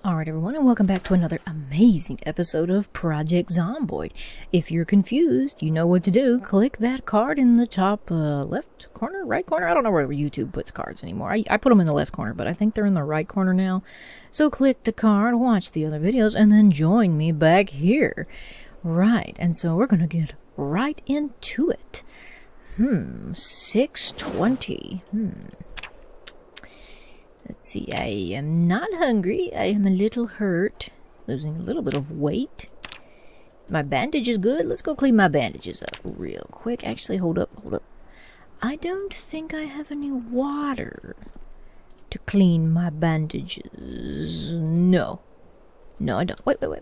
Alright everyone, and welcome back to another amazing episode of Project Zomboid. If you're confused, you know what to do. Click that card in the top left corner, right corner? I don't know where YouTube puts cards anymore. I put them in the left corner, but I think they're in the right corner now. So click the card, watch the other videos, and then join me back here. Right, and so we're going to get right into it. 620. Let's see, I am not hungry. I am a little hurt. Losing a little bit of weight. My bandage is good. Let's go clean my bandages up real quick. Actually, hold up. I don't think I have any water to clean my bandages. No, I don't. Wait. Wait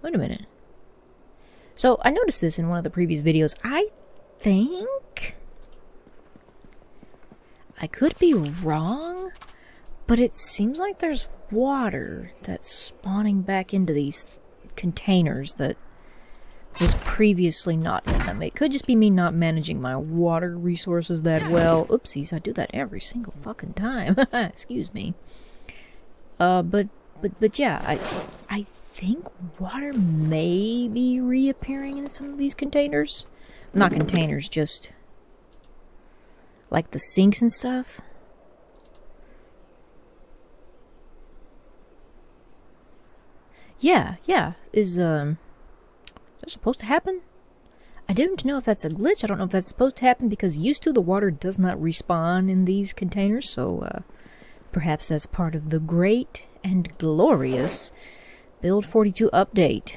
a minute. So, I noticed this in one of the previous videos. I think I could be wrong, but it seems like there's water that's spawning back into these containers that was previously not in them. It could just be me not managing my water resources that well. Oopsies, I do that every single fucking time. Excuse me. But yeah, I think water may be reappearing in some of these containers. Not containers, just like the sinks and stuff. Yeah. Is that supposed to happen? I don't know if that's a glitch. I don't know if that's supposed to happen because used to the water does not respawn in these containers, so perhaps that's part of the great and glorious Build 42 update.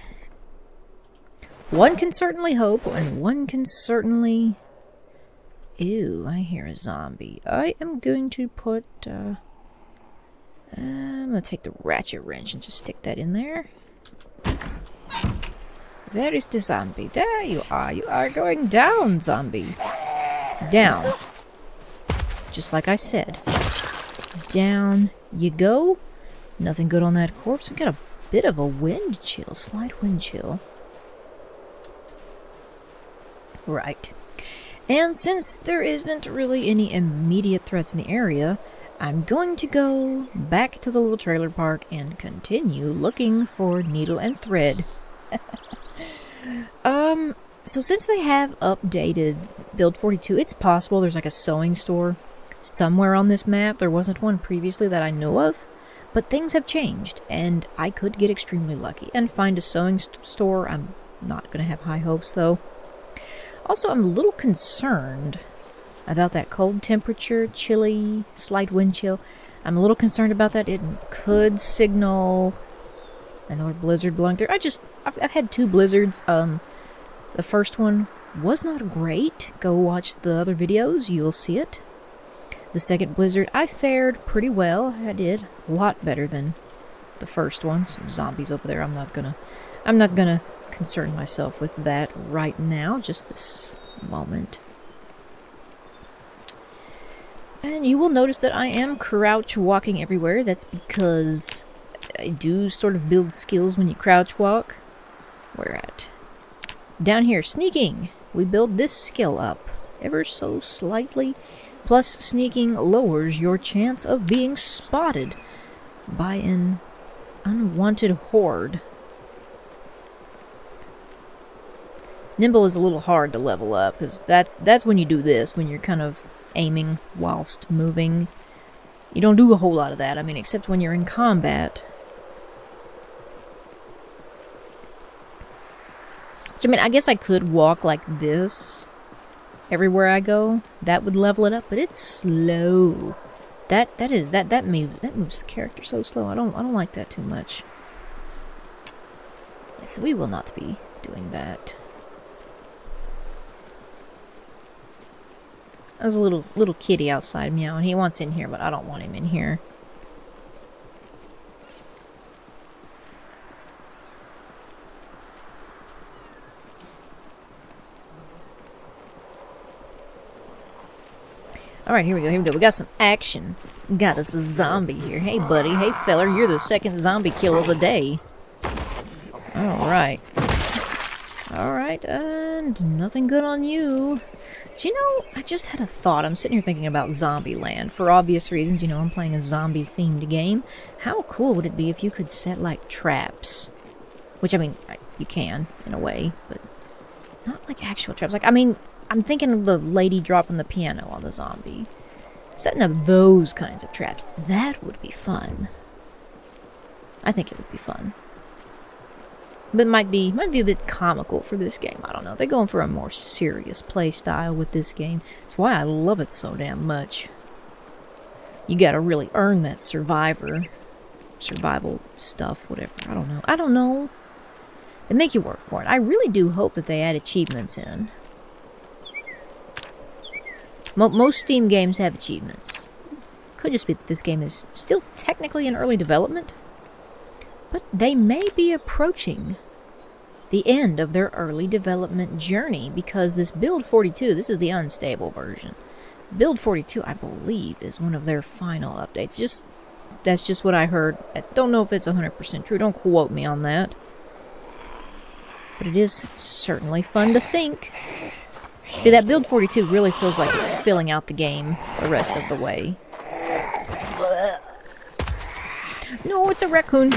One can certainly hope, and one can certainly... Ew, I hear a zombie. I am going to put... I'm going to take the ratchet wrench and just stick that in there. Where is the zombie? There you are. You are going down, zombie. Down. Just like I said. Down you go. Nothing good on that corpse. We got a bit of a wind chill, slight wind chill. Right. And since there isn't really any immediate threats in the area, I'm going to go back to the little trailer park and continue looking for needle and thread. So since they have updated Build 42, it's possible there's like a sewing store somewhere on this map. There wasn't one previously that I know of. But things have changed, and I could get extremely lucky and find a sewing store. I'm not going to have high hopes, though. Also, I'm a little concerned about that cold temperature, chilly, slight wind chill. I'm a little concerned about that. It could signal another blizzard blowing through. I've had 2 blizzards. The first one was not great. Go watch the other videos. You'll see it. The second blizzard, I fared pretty well. I did a lot better than the first one. Some zombies over there. I'm not gonna concern myself with that right now. Just this moment. And you will notice that I am crouch walking everywhere. That's because I do sort of build skills when you crouch walk. Where at? Down here, sneaking. We build this skill up ever so slightly. Plus, sneaking lowers your chance of being spotted by an unwanted horde. Nimble is a little hard to level up, because that's when you do this, when you're kind of aiming whilst moving. You don't do a whole lot of that, I mean, except when you're in combat. Which, I mean, I guess I could walk like this everywhere I go. That would level it up, but it's slow. That moves the character so slow. I don't like that too much. Yes, we will not be doing that. There's a little kitty outside meowing. He wants in here, but I don't want him in here. Alright, here we go. We got some action. Got us a zombie here. Hey, buddy. Hey, feller. You're the second zombie kill of the day. Alright. Alright, and nothing good on you. Do you know, I just had a thought. I'm sitting here thinking about Zombieland. For obvious reasons, you know, I'm playing a zombie-themed game. How cool would it be if you could set, like, traps? Which, I mean, you can, in a way, but not like actual traps. Like, I mean, I'm thinking of the lady dropping the piano on the zombie. Setting up those kinds of traps. That would be fun. I think it would be fun. But it might be a bit comical for this game. I don't know. They're going for a more serious play style with this game. That's why I love it so damn much. You gotta really earn that survival stuff, whatever. I don't know. They make you work for it. I really do hope that they add achievements in. Most Steam games have achievements. Could just be that this game is still technically in early development. But they may be approaching the end of their early development journey, because this Build 42, this is the unstable version. Build 42, I believe, is one of their final updates. That's just what I heard. I don't know if it's 100% true. Don't quote me on that. But it is certainly fun to think. See, that Build 42 really feels like it's filling out the game the rest of the way. No, it's a raccoon.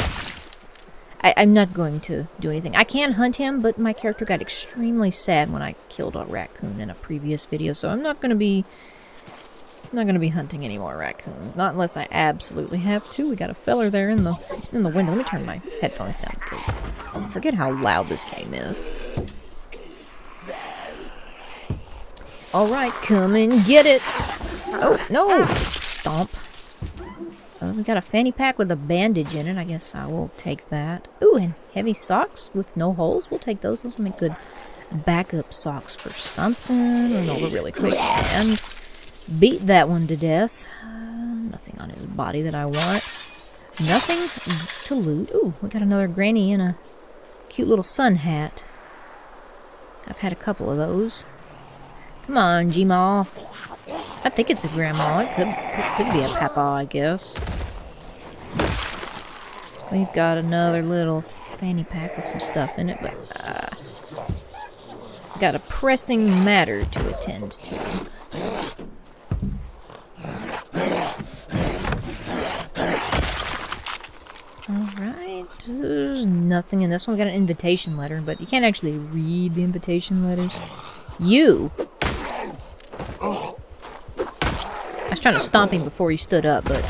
I'm not going to do anything. I can hunt him, but my character got extremely sad when I killed a raccoon in a previous video, so I'm not going to be hunting any more raccoons. Not unless I absolutely have to. We got a feller there in the window. Let me turn my headphones down because I forget how loud this game is. Alright, come and get it! Oh, no! Stomp. We got a fanny pack with a bandage in it. I guess I will take that. Ooh, and heavy socks with no holes. We'll take those. Those will make good backup socks for something. Run over really quick and beat that one to death. Nothing on his body that I want. Nothing to loot. Ooh, we got another granny in a cute little sun hat. I've had a couple of those. Come on, G-Ma. I think it's a grandma. It could be a papa, I guess. We've got another little fanny pack with some stuff in it, but got a pressing matter to attend to. Alright, there's nothing in this one. We got an invitation letter, but you can't actually read the invitation letters. You! I was trying to stomp him before he stood up, but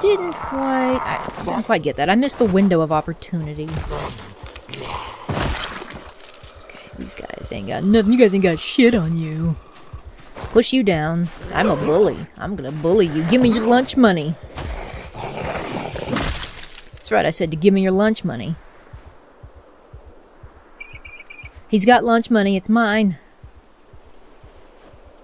didn't quite get that. I missed the window of opportunity. Okay, these guys ain't got nothing. You guys ain't got shit on you. Push you down. I'm a bully. I'm gonna bully you. Give me your lunch money. That's right, I said to give me your lunch money. He's got lunch money. It's mine.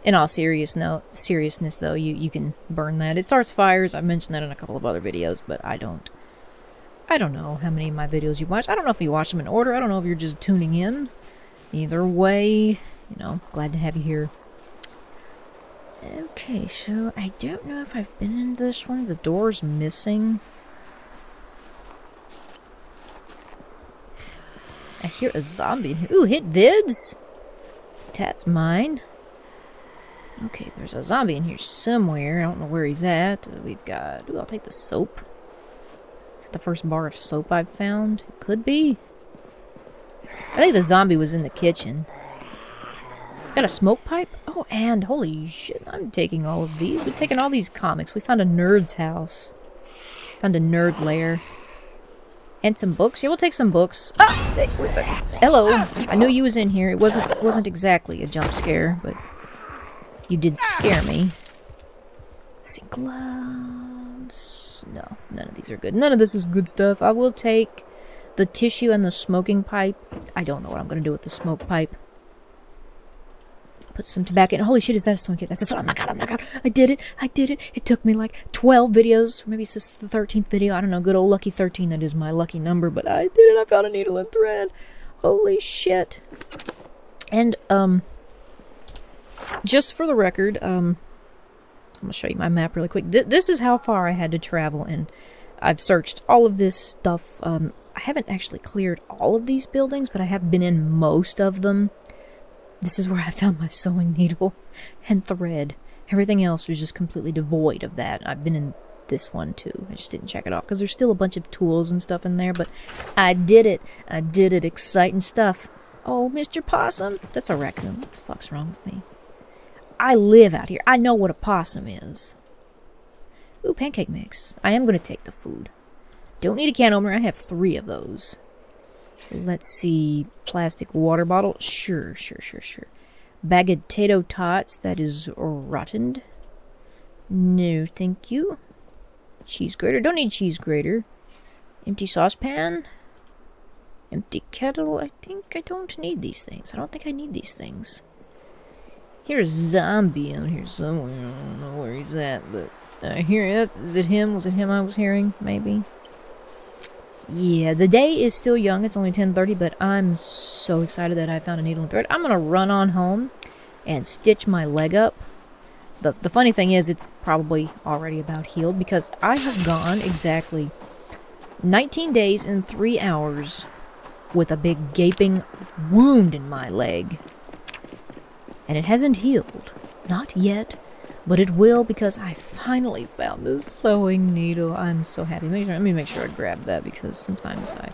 In all seriousness, though, you can burn that. It starts fires. I've mentioned that in a couple of other videos, but I don't know how many of my videos you watch. I don't know if you watch them in order. I don't know if you're just tuning in. Either way, you know, glad to have you here. Okay, so I don't know if I've been in this one. The door's missing. I hear a zombie in here. Ooh, hit vids! That's mine. Okay, there's a zombie in here somewhere. I don't know where he's at. We've got... Ooh, I'll take the soap. Is that the first bar of soap I've found? It could be. I think the zombie was in the kitchen. Got a smoke pipe? Oh, and holy shit, I'm taking all of these. We've taken all these comics. We found a nerd's house. Found a nerd lair. And some books. Yeah, we'll take some books. Ah! Hello. I knew you was in here. It wasn't exactly a jump scare, but you did scare me. Let's see, gloves. No, none of these are good. None of this is good stuff. I will take the tissue and the smoking pipe. I don't know what I'm going to do with the smoke pipe. Put some tobacco in. Holy shit, is that a stone kit? That's a stone. Oh my god. I did it. It took me like 12 videos. Maybe it's just the 13th video. I don't know. Good old lucky 13. That is my lucky number. But I did it. I found a needle and thread. Holy shit. And, just for the record, I'm going to show you my map really quick. This is how far I had to travel. And I've searched all of this stuff. I haven't actually cleared all of these buildings, but I have been in most of them. This is where I found my sewing needle and thread. Everything else was just completely devoid of that. I've been in this one too. I just didn't check it off because there's still a bunch of tools and stuff in there, but I did it. I did it. Exciting stuff. Oh, Mr. Possum. That's a raccoon. What the fuck's wrong with me? I live out here. I know what a possum is. Ooh, pancake mix. I am going to take the food. Don't need a can opener. I have 3 of those. Let's see. Plastic water bottle. Sure. Bag of potato tots. That is rotten. No, thank you. Cheese grater. Don't need cheese grater. Empty saucepan. Empty kettle. I think I don't need these things. I don't think I need these things. Here's a zombie out here somewhere. I don't know where he's at, but here he is. Is it him? Was it him I was hearing? Maybe. Yeah, the day is still young. It's only 10:30, but I'm so excited that I found a needle and thread. I'm going to run on home and stitch my leg up. The funny thing is, it's probably already about healed because I have gone exactly 19 days and 3 hours with a big gaping wound in my leg. And it hasn't healed. Not yet. But it will because I finally found this sewing needle. I'm so happy. Let me make sure I grab that because sometimes I...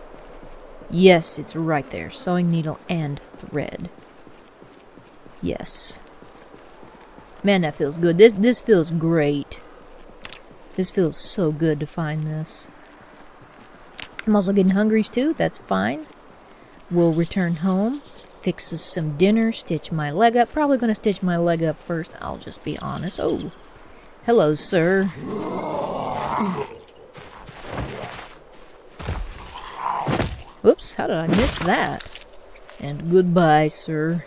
Yes, it's right there. Sewing needle and thread. Yes. Man, that feels good. This feels great. This feels so good to find this. I'm also getting hungry too. That's fine. We'll return home. Fix us some dinner, stitch my leg up. Probably going to stitch my leg up first. I'll just be honest. Oh, hello, sir. Whoops, how did I miss that? And goodbye, sir.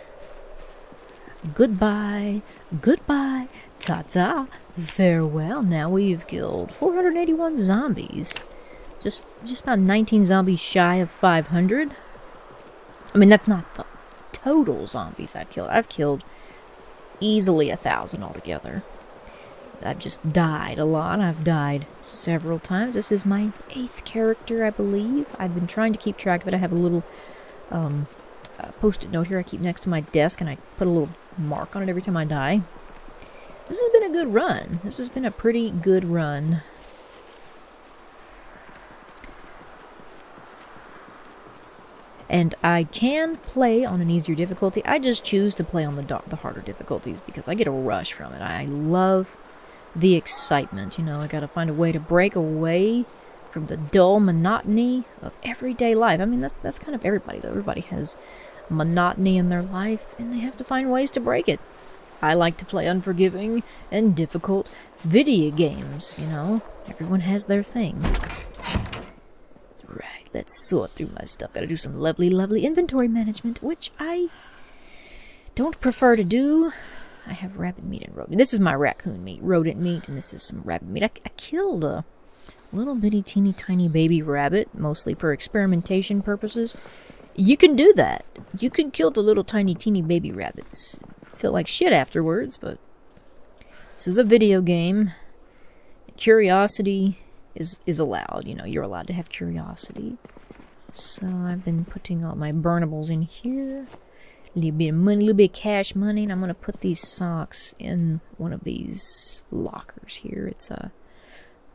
Goodbye. Goodbye. Ta-ta. Farewell. Now we've killed 481 zombies. Just about 19 zombies shy of 500. I mean, that's not the total zombies I've killed. I've killed easily 1,000 altogether. I've just died a lot. I've died several times. This is my 8th character, I believe. I've been trying to keep track of it. I have a little post-it note here I keep next to my desk, and I put a little mark on it every time I die. This has been a good run. This has been a pretty good run. And I can play on an easier difficulty. I just choose to play on the harder difficulties because I get a rush from it. I love the excitement. You know, I gotta find a way to break away from the dull monotony of everyday life. I mean, that's kind of everybody, though. Everybody has monotony in their life, and they have to find ways to break it. I like to play unforgiving and difficult video games, you know. Everyone has their thing. Right, let's sort through my stuff. Gotta do some lovely inventory management, which I don't prefer to do. I have rabbit meat and rodent. This is my raccoon meat, rodent meat, and this is some rabbit meat. I killed a little bitty teeny tiny baby rabbit, mostly for experimentation purposes. You can do that. You can kill the little tiny teeny baby rabbits. Feel like shit afterwards, but this is a video game. Curiosity is allowed. You know, you're allowed to have curiosity. So I've been putting all my burnables in here. A little bit of money, a little bit of cash money, and I'm gonna put these socks in one of these lockers here. It's a,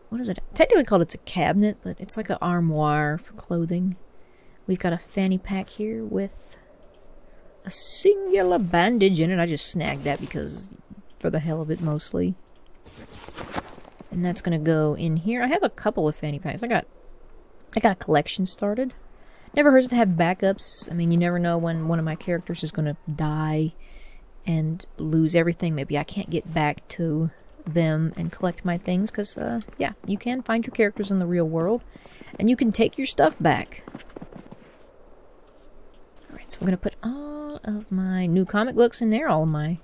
what is it? Technically called it's a cabinet, but it's like an armoire for clothing. We've got a fanny pack here with a singular bandage in it. I just snagged that because, for the hell of it, mostly. And that's gonna go in here. I have a couple of fanny packs. I got a collection started. Never hurts to have backups. I mean, you never know when one of my characters is gonna die and lose everything. Maybe I can't get back to them and collect my things, because, yeah, you can find your characters in the real world, and you can take your stuff back. Alright, so we're gonna put all of my new comic books in there, all of my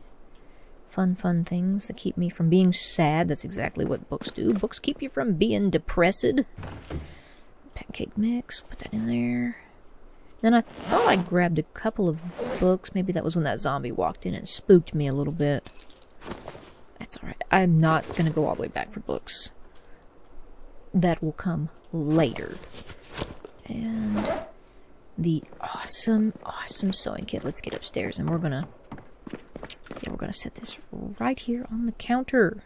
fun things that keep me from being sad. That's exactly what books do. Books keep you from being depressed. Pancake mix, put that in there. Then I thought I grabbed a couple of books. Maybe that was when that zombie walked in and spooked me a little bit. That's alright. I'm not going to go all the way back for books. That will come later. And the awesome sewing kit. Let's get upstairs and we're going to going to set this right here on the counter.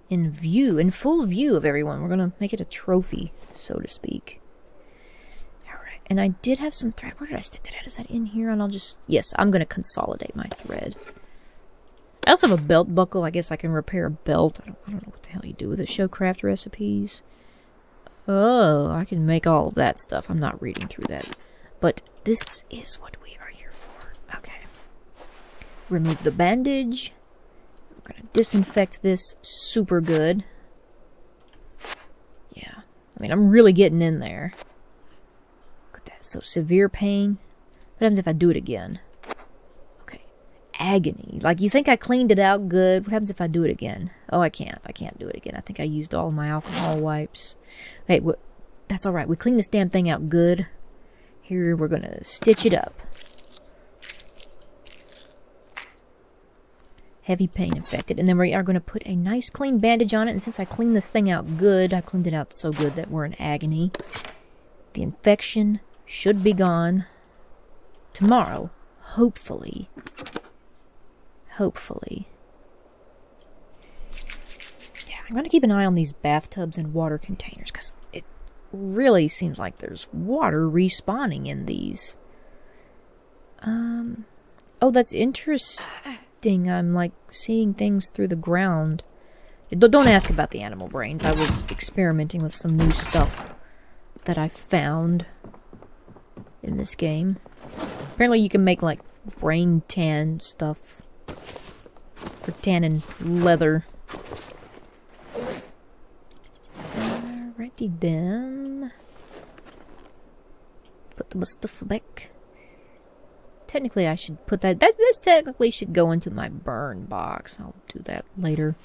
In full view of everyone. We're going to make it a trophy, so to speak. Alright, and I did have some thread. Where did I stick that at? Is that in here? And I'll just... Yes, I'm going to consolidate my thread. I also have a belt buckle. I guess I can repair a belt. I don't know what the hell you do with it. Show craft recipes. Oh, I can make all of that stuff. I'm not reading through that. But this is what we are here for. Okay. Remove the bandage. We're going to disinfect this super good. Yeah. I mean, I'm really getting in there. Look at that. So severe pain. What happens if I do it again? Okay. Agony. Like, you think I cleaned it out good. What happens if I do it again? Oh, I can't. I can't do it again. I think I used all my alcohol wipes. Hey, that's alright. We cleaned this damn thing out good. Here, we're going to stitch it up. Heavy pain infected. And then we are going to put a nice clean bandage on it. And since I cleaned this thing out good, I cleaned it out so good that we're in agony. The infection should be gone tomorrow. Hopefully. Hopefully. Yeah, I'm going to keep an eye on these bathtubs and water containers because it really seems like there's water respawning in these. Oh, that's interesting. I'm like seeing things through the ground. Don't ask about the animal brains. I was experimenting with some new stuff that I found in this game. Apparently you can make like brain tan stuff for tanning leather. Alrighty then. Put the stuff back. Technically, I should put that... This technically should go into my burn box. I'll do that later.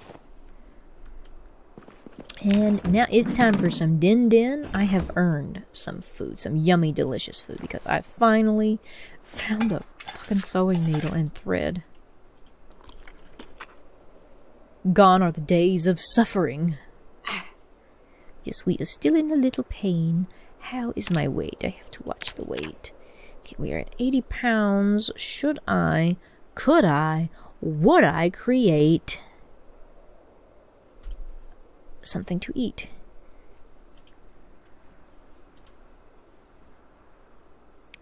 And now it's time for some din-din. I have earned some food. Some yummy, delicious food. Because I finally found a fucking sewing needle and thread. Gone are the days of suffering. Yes, we are still in a little pain. How is my weight? I have to watch the weight. Okay, we are at 80 pounds. Should I, could I, would I create something to eat?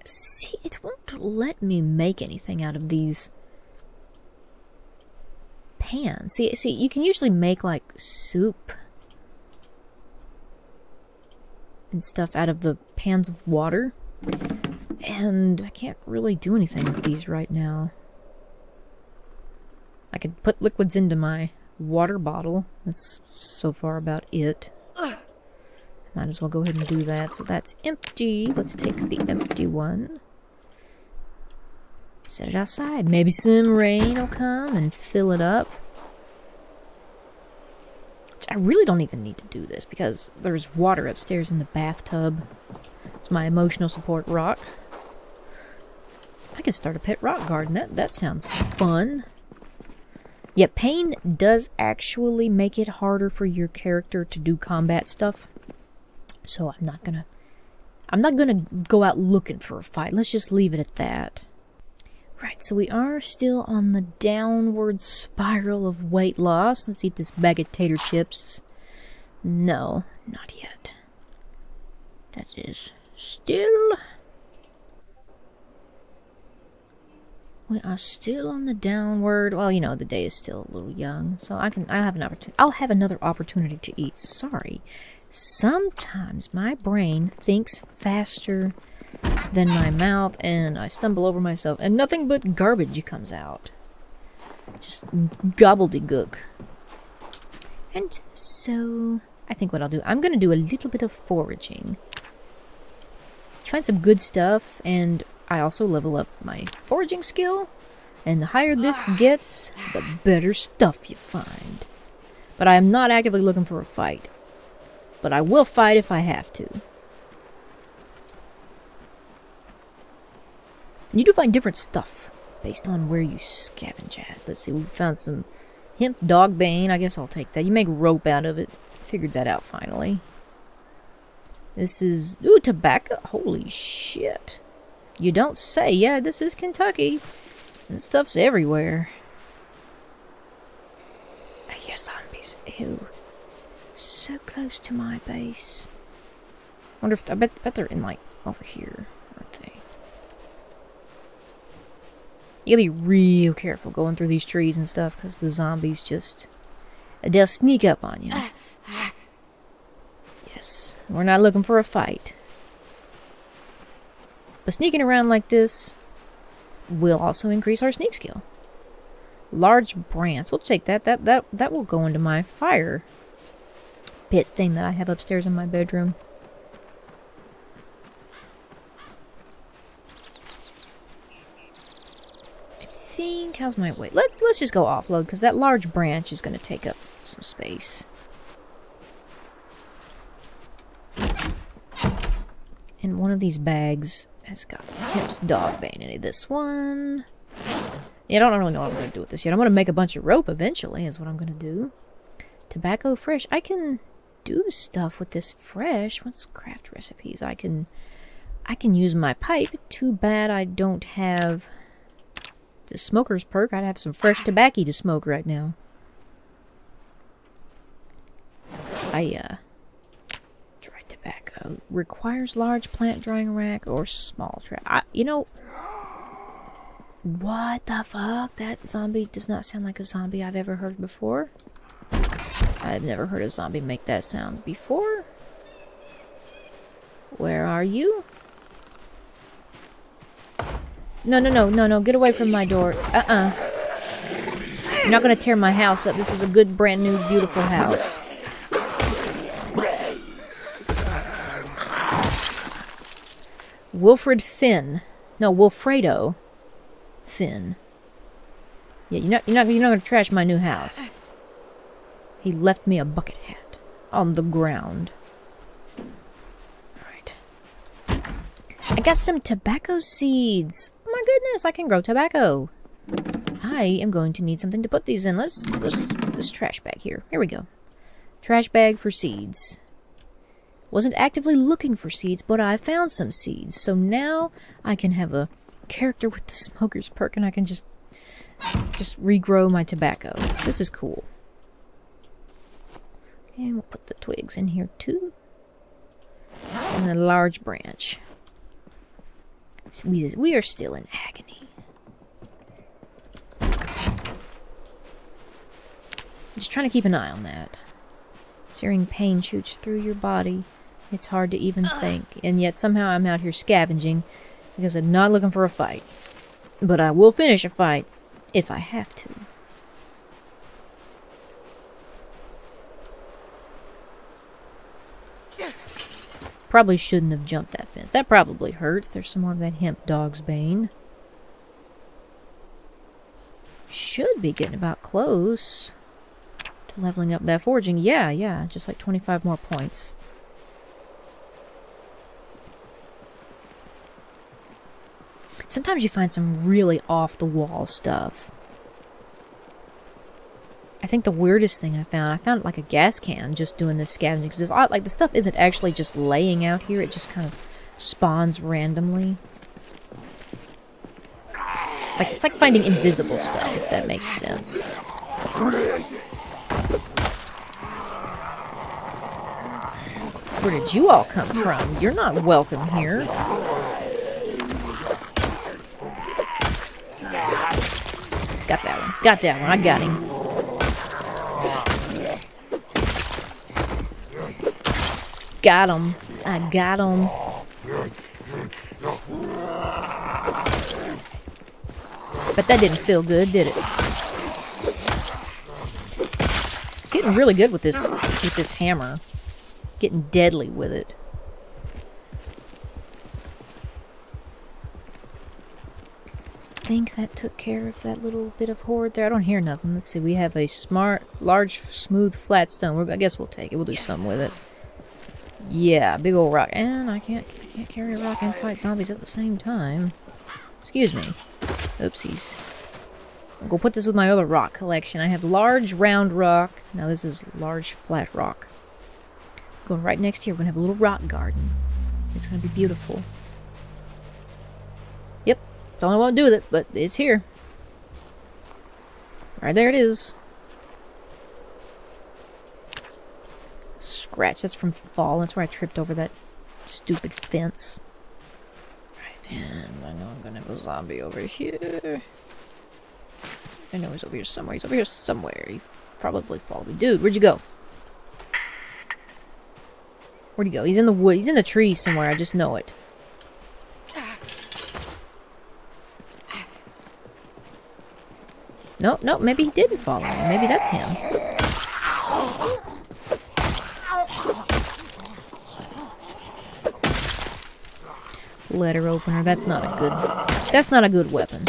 See, it won't let me make anything out of these pans. See, you can usually make like soup and stuff out of the pans of water. And I can't really do anything with these right now. I could put liquids into my water bottle. That's so far about it. Might as well go ahead and do that. So that's empty. Let's take the empty one. Set it outside. Maybe some rain will come and fill it up. I really don't even need to do this because there's water upstairs in the bathtub. It's my emotional support rock. I can start a pet rock garden. That sounds fun. Yeah, pain does actually make it harder for your character to do combat stuff. So I'm not gonna go out looking for a fight. Let's just leave it at that. Right, so we are still on the downward spiral of weight loss. Let's eat this bag of tater chips. No, not yet. That is still... We are still on the downward. Well, you know, the day is still a little young, so I'll have an opportunity. I'll have another opportunity to eat. Sorry. Sometimes my brain thinks faster than my mouth, and I stumble over myself, and nothing but garbage comes out. Just gobbledygook. And so, I think what I'll do, I'm going to do a little bit of foraging. Find some good stuff, and I also level up my foraging skill, and the higher this gets, the better stuff you find. But I am not actively looking for a fight. But I will fight if I have to. You do find different stuff based on where you scavenge at. Let's see, we found some hemp dog bane. I guess I'll take that. You make rope out of it. Figured that out finally. This is... Ooh, tobacco. Holy shit. You don't say. Yeah, this is Kentucky. This stuff's everywhere. Ew. So close to my base. Wonder if I bet they're in like over here, aren't they? You gotta be real careful going through these trees and stuff, because the zombies they'll sneak up on you. Yes, we're not looking for a fight. But sneaking around like this will also increase our sneak skill. Large branch. We'll take that. That will go into my fire pit thing that I have upstairs in my bedroom. I think, how's my weight? Let's just go offload, because that large branch is going to take up some space. And one of these bags has got Himp's dog bane in it. This one. Yeah, I don't really know what I'm going to do with this yet. I'm going to make a bunch of rope eventually, is what I'm going to do. Tobacco fresh. I can do stuff with this fresh. What's craft recipes? I can use my pipe. Too bad I don't have the smoker's perk. I'd have some fresh tobacco to smoke right now. Dried tobacco. Requires large plant drying rack or small trap. You know... What the fuck? That zombie does not sound like a zombie I've ever heard before. I've never heard a zombie make that sound before. Where are you? No, get away from my door. You're not gonna tear my house up. This is a good, brand new, beautiful house. Wilfred Finn. No, Wilfredo Finn. Yeah, you're not gonna trash my new house. He left me a bucket hat on the ground. Alright. I got some tobacco seeds. Oh my goodness, I can grow tobacco. I am going to need something to put these in. Let's this trash bag here. Here we go. Trash bag for seeds. Wasn't actively looking for seeds, but I found some seeds. So now I can have a character with the smoker's perk, and I can just regrow my tobacco. This is cool. And we'll put the twigs in here too. And the large branch. We are still in agony. Just trying to keep an eye on that. Searing pain shoots through your body. It's hard to even think. And yet somehow I'm out here scavenging because I'm not looking for a fight. But I will finish a fight if I have to. Probably shouldn't have jumped that fence. That probably hurts. There's some more of that hemp dog's bane. Should be getting about close to leveling up that foraging. Yeah, just like 25 more points. Sometimes you find some really off-the-wall stuff. I think the weirdest thing I found like a gas can just doing this scavenging. Because like the stuff isn't actually just laying out here. It just kind of spawns randomly. It's like finding invisible stuff, if that makes sense. Where did you all come from? You're not welcome here. Got that one. Got that one. I got him. Got him. I got him. But that didn't feel good, did it? Getting really good with this hammer. Getting deadly with it. I think that took care of that little bit of horde there. I don't hear nothing. Let's see. We have a smart, large, smooth, flat stone. I guess we'll take it. We'll do something with it. Yeah, big old rock. And I can't carry a rock and fight zombies at the same time. Excuse me. Oopsies. I'll go put this with my other rock collection. I have large, round rock. Now this is large, flat rock. Going right next here. We're going to have a little rock garden. It's going to be beautiful. Yep. Don't know what to do with it, but it's here. Right there it is. scratch. That's from fall. That's where I tripped over that stupid fence. Right, and I know I'm gonna have a zombie over here. I know he's over here somewhere. He's over here somewhere. He probably followed me. Dude, where'd you go? Where'd he go? He's in the wood. He's in the trees somewhere. I just know it. Nope, nope. Maybe he didn't follow me. Maybe that's him. Letter opener. That's not a good. That's not a good weapon.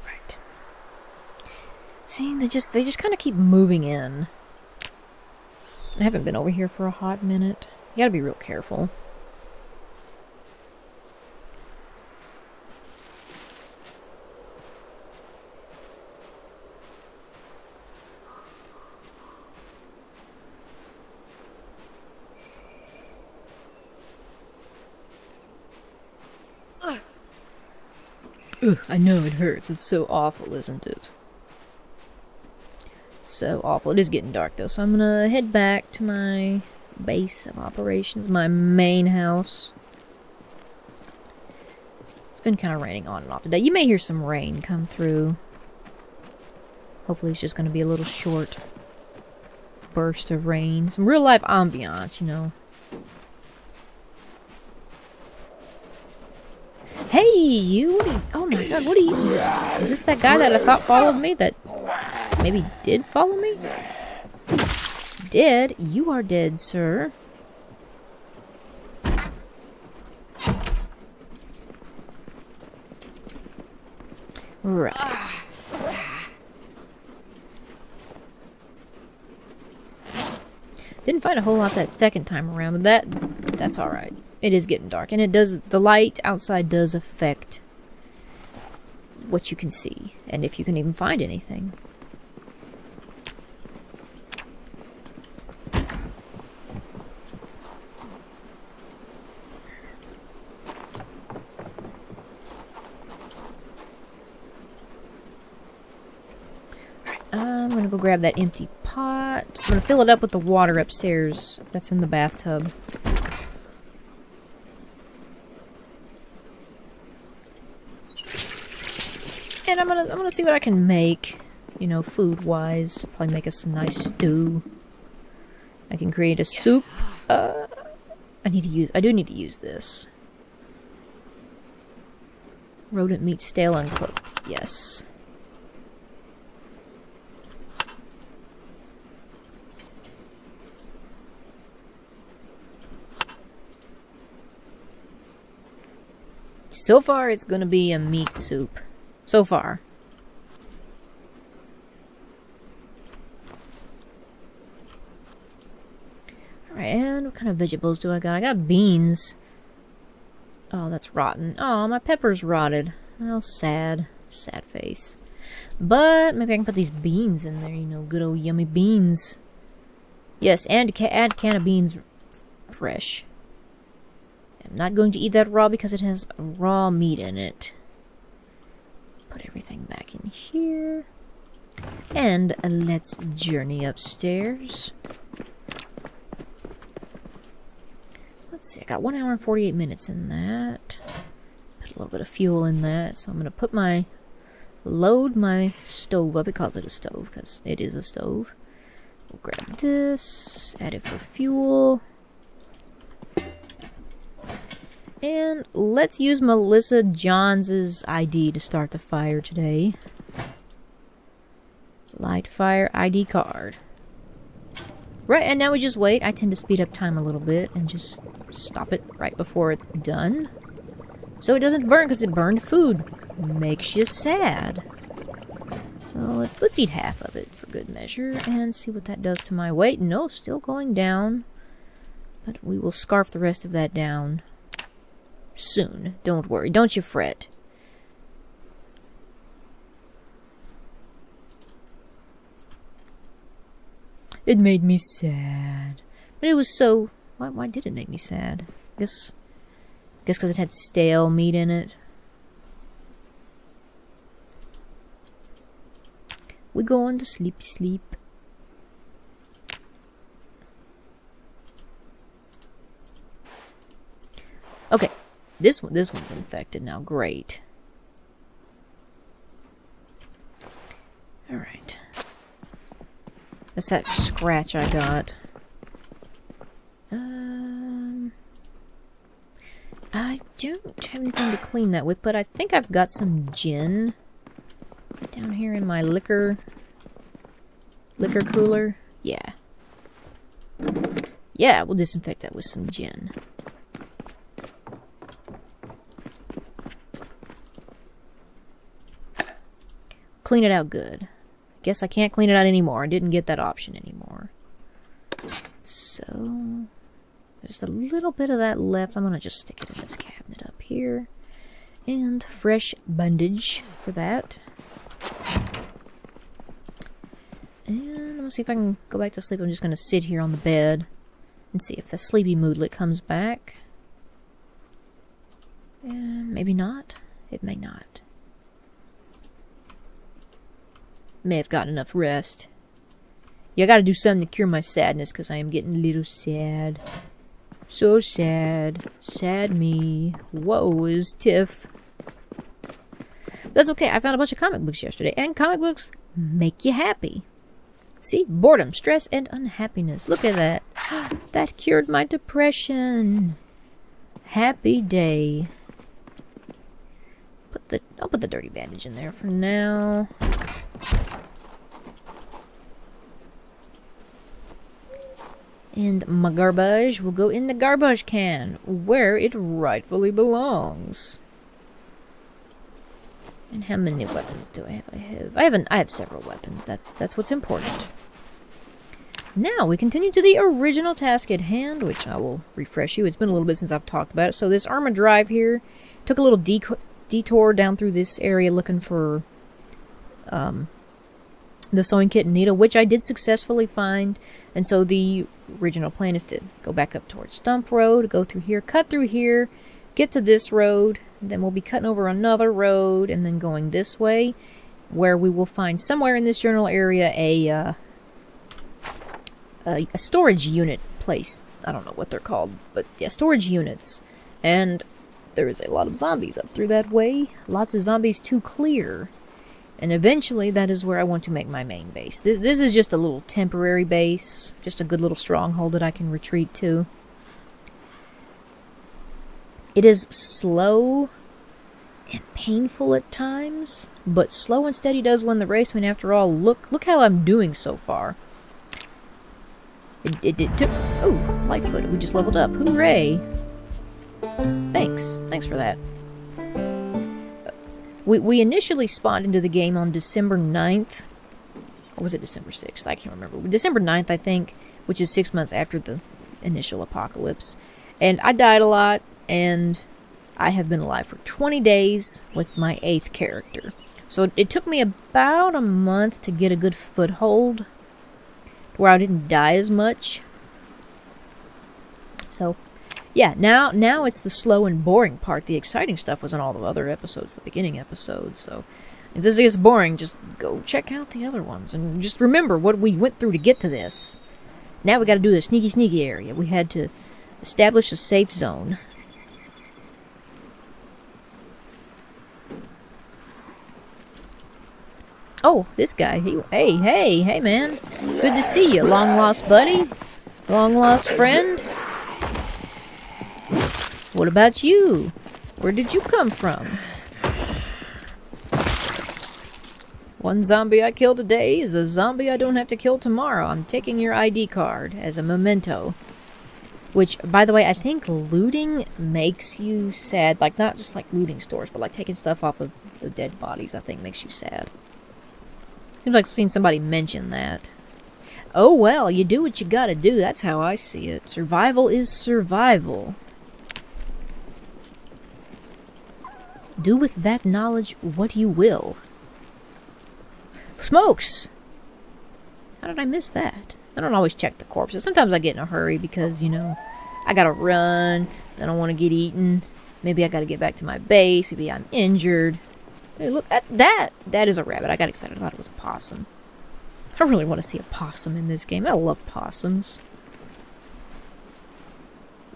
Right. See, they just kind of keep moving in. I haven't been over here for a hot minute. You gotta be real careful. Ugh, I know it hurts. It's so awful, isn't it? So awful. It is getting dark, though, so I'm gonna head back to my base of operations, my main house. It's been kind of raining on and off today. You may hear some rain come through. Hopefully it's just gonna be a little short burst of rain. Some real-life ambiance, you know. Hey, you! What are you? Oh my god, what are you? Is this that guy that I thought followed me that maybe did follow me? Dead? You are dead, sir. Right. Didn't find a whole lot that second time around, but that's alright. It is getting dark, and it does, the light outside does affect what you can see, and if you can even find anything. Alright, I'm gonna go grab that empty pot. I'm gonna fill it up with the water upstairs that's in the bathtub. And I'm gonna see what I can make, you know, food-wise. Probably make us a nice stew. I can create a soup. I do need to use this. Rodent meat, stale, uncooked. Yes. So far, it's gonna be a meat soup. So far. Alright, and what kind of vegetables do I got? I got beans. Oh, that's rotten. Oh, my pepper's rotted. Oh, sad. Sad face. But maybe I can put these beans in there, you know, good old yummy beans. Yes, and add can of beans fresh. I'm not going to eat that raw because it has raw meat in it. Put everything back in here. And let's journey upstairs. Let's see, I got 1 hour and 48 minutes in that. Put a little bit of fuel in that. So I'm going to put load my stove up. It calls it a stove because it is a stove. We'll grab this, add it for fuel. And let's use Melissa Johns' ID to start the fire today. Light fire ID card. Right, and now we just wait. I tend to speed up time a little bit and just stop it right before it's done. So it doesn't burn, because it burned food. Makes you sad. So let's eat half of it for good measure and see what that does to my weight. No, still going down. But we will scarf the rest of that down soon. Don't worry. Don't you fret. It made me sad. But it was so... Why did it make me sad? Guess because it had stale meat in it. We going to sleepy sleep. Okay, this one's infected now. Great. All right. That's that scratch I got. I don't have anything to clean that with, but I think I've got some gin down here in my liquor cooler. Yeah. Yeah, we'll disinfect that with some gin. Clean it out good. Guess I can't clean it out anymore. I didn't get that option anymore. So, there's a little bit of that left. I'm going to just stick it in this cabinet up here. And fresh bandage for that. And I'm going to see if I can go back to sleep. I'm just going to sit here on the bed and see if the sleepy moodlet comes back. Maybe not. It may not. May have gotten enough rest. Yeah, I gotta do something to cure my sadness, because I am getting a little sad. So sad. Sad me. Woe is Tiff. That's okay, I found a bunch of comic books yesterday, and comic books make you happy. See? Boredom, stress, and unhappiness. Look at that. That cured my depression. Happy day. I'll put the dirty bandage in there for now. And my garbage will go in the garbage can, where it rightfully belongs. And how many weapons do I have? I have several weapons. That's what's important. Now we continue to the original task at hand, which I will refresh you. It's been a little bit since I've talked about it. So this armor drive here took a little detour down through this area looking for the sewing kit and needle, which I did successfully find. And so the original plan is to go back up towards Stump Road, go through here, cut through here, get to this road, and then we'll be cutting over another road and then going this way, where we will find somewhere in this general area a storage unit place. I don't know what they're called, but yeah, storage units. And there is a lot of zombies up through that way. Lots of zombies to clear. And eventually, that is where I want to make my main base. This is just a little temporary base. Just a good little stronghold that I can retreat to. It is slow and painful at times. But slow and steady does win the race. I mean, after all, look how I'm doing so far. It took... Oh, Lightfoot. We just leveled up. Hooray! Thanks. Thanks for that. We initially spawned into the game on December 9th. Or was it December 6th? I can't remember. December 9th, I think, which is 6 months after the initial apocalypse. And I died a lot, and I have been alive for 20 days with my 8th character. So it took me about a month to get a good foothold, where I didn't die as much. So... yeah, now it's the slow and boring part. The exciting stuff was in all the other episodes, the beginning episodes. So if this gets boring, just go check out the other ones. And just remember what we went through to get to this. Now we got to do the sneaky area. We had to establish a safe zone. Oh, this guy. Hey, man. Good to see you, long lost buddy. Long lost friend. What about you? Where did you come from? One zombie I kill today is a zombie I don't have to kill tomorrow. I'm taking your ID card as a memento. Which, by the way, I think looting makes you sad. Like, not just like looting stores, but like taking stuff off of the dead bodies, I think makes you sad. Seems like I've seen somebody mention that. Oh well, you do what you gotta do. That's how I see it. Survival is survival. Do with that knowledge what you will. Smokes! How did I miss that? I don't always check the corpses. Sometimes I get in a hurry because, you know, I gotta run. I don't want to get eaten. Maybe I gotta get back to my base. Maybe I'm injured. Hey, look at that! That is a rabbit. I got excited. I thought it was a possum. I really want to see a possum in this game. I love possums.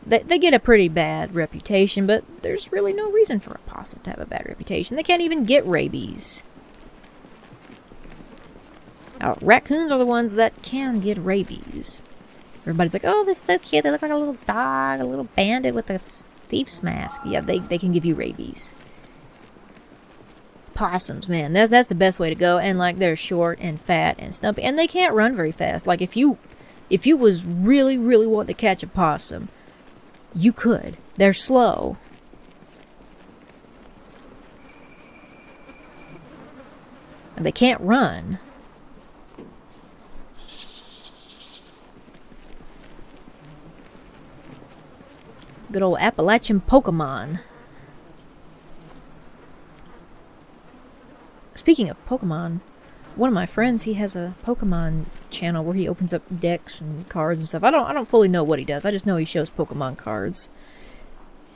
They get a pretty bad reputation, but there's really no reason for a possum to have a bad reputation. They can't even get rabies. Now, raccoons are the ones that can get rabies. Everybody's like, oh, they're so cute. They look like a little dog, a little bandit with a thief's mask. Yeah, they can give you rabies. Possums, man, that's the best way to go. And like, they're short and fat and stumpy, and they can't run very fast. Like, if you was really wanting to catch a possum, you could. They're slow. And they can't run. Good old Appalachian Pokemon. Speaking of Pokemon, one of my friends, he has a Pokemon channel where he opens up decks and cards and stuff. I don't fully know what he does. I just know he shows Pokemon cards.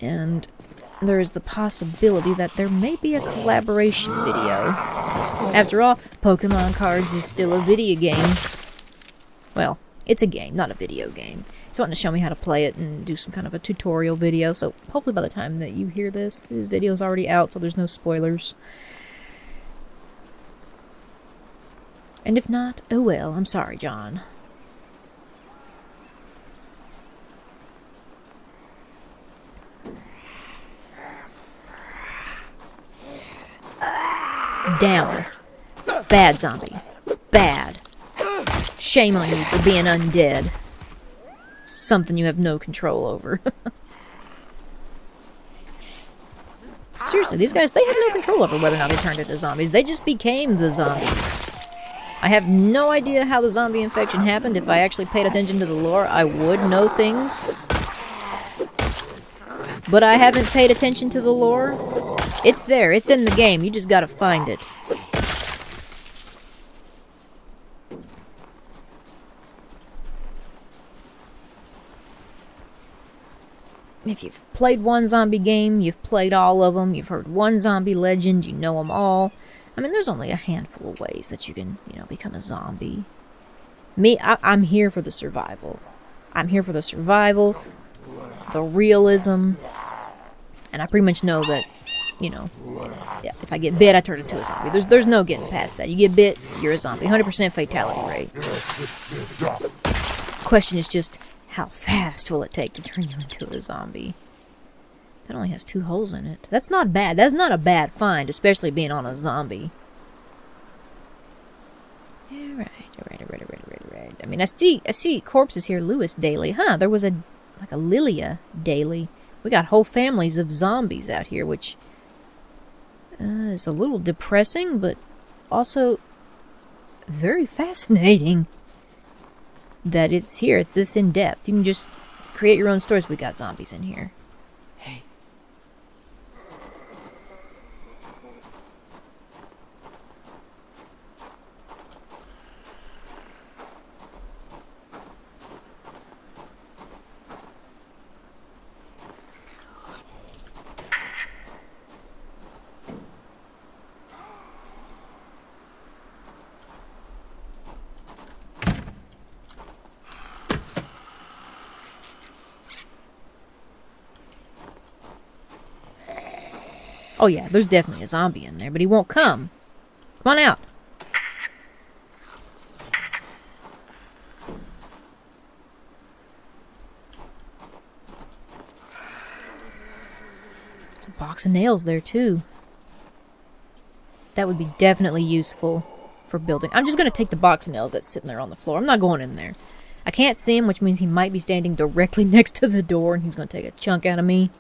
And there is the possibility that there may be a collaboration video. Because after all, Pokemon cards is still a video game. Well, it's a game, not a video game. He's wanting to show me how to play it and do some kind of a tutorial video. So hopefully by the time that you hear this video is already out, so there's no spoilers. And if not, oh well, I'm sorry, John. Down. Bad zombie. Bad. Shame on you for being undead. Something you have no control over. Seriously, these guys, they have no control over whether or not they turned into zombies. They just became the zombies. I have no idea how the zombie infection happened. If I actually paid attention to the lore, I would know things. But I haven't paid attention to the lore. It's there. It's in the game. You just gotta find it. If you've played one zombie game, you've played all of them, you've heard one zombie legend, you know them all. I mean, there's only a handful of ways that you can, become a zombie. Me, I'm here for the survival. I'm here for the survival, the realism, and I pretty much know that, yeah, if I get bit, I turn into a zombie. There's no getting past that. You get bit, you're a zombie. 100% fatality rate. The question is just, how fast will it take to turn you into a zombie? That only has 2 holes in it. That's not bad. That's not a bad find, especially being on a zombie. Alright. I mean, I see corpses here, Lewis daily. Huh, there was a Lilia daily. We got whole families of zombies out here, which is a little depressing, but also very fascinating that it's here. It's this in-depth. You can just create your own stories. We got zombies in here. Hey. Oh yeah, there's definitely a zombie in there, but he won't come. Come on out. There's a box of nails there too. That would be definitely useful for building. I'm just going to take the box of nails that's sitting there on the floor. I'm not going in there. I can't see him, which means he might be standing directly next to the door, and he's going to take a chunk out of me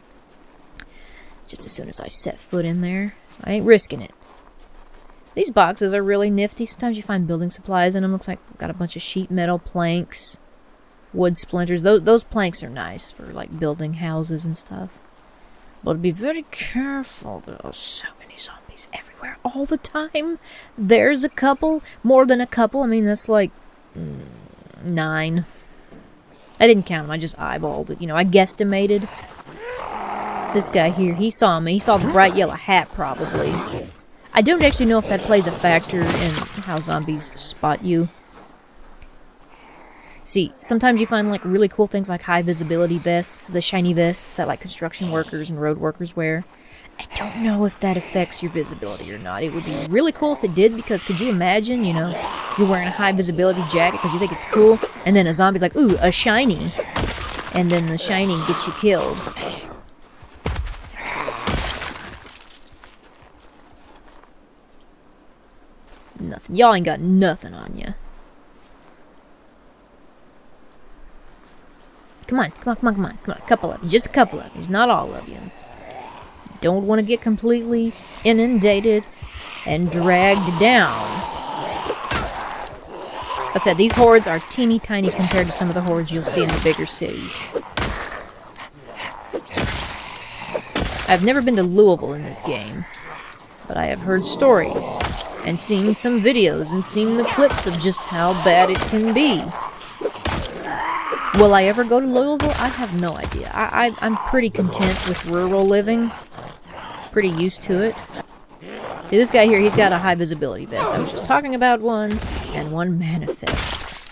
just as soon as I set foot in there. So I ain't risking it. These boxes are really nifty. Sometimes you find building supplies in them. Looks like we've got a bunch of sheet metal planks, wood splinters. Those planks are nice for like building houses and stuff. But be very careful. There are so many zombies everywhere all the time. There's a couple, more than a couple. I mean, that's like 9. I didn't count them. I just eyeballed it. I guesstimated. This guy here, he saw me. He saw the bright yellow hat, probably. I don't actually know if that plays a factor in how zombies spot you. See, sometimes you find like really cool things like high visibility vests, the shiny vests that like construction workers and road workers wear. I don't know if that affects your visibility or not. It would be really cool if it did, because could you imagine, you know, you're wearing a high visibility jacket because you think it's cool, and then a zombie's like, ooh, a shiny, and then the shiny gets you killed. Nothing. Y'all ain't got nothing on you. Come on. A couple of you. Just a couple of you. Not all of yous. Don't want to get completely inundated and dragged down. Like I said, these hordes are teeny tiny compared to some of the hordes you'll see in the bigger cities. I've never been to Louisville in this game, but I have heard stories and seen some videos and seen the clips of just how bad it can be. Will I ever go to Louisville? I have no idea. I'm pretty content with rural living. Pretty used to it. See, this guy here, he's got a high visibility vest. I was just talking about one, and one manifests.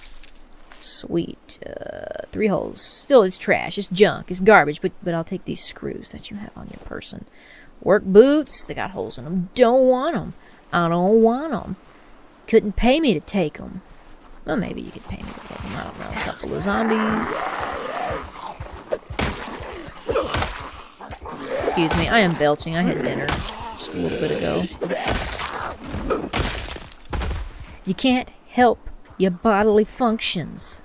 Sweet. 3 holes. Still, it's trash. It's junk. It's garbage, but I'll take these screws that you have on your person. Work boots. They got holes in them. Don't want them. I don't want them. Couldn't pay me to take them. Well, maybe you could pay me to take them. I don't know. A couple of zombies. Excuse me, I am belching. I had dinner just a little bit ago. You can't help your bodily functions.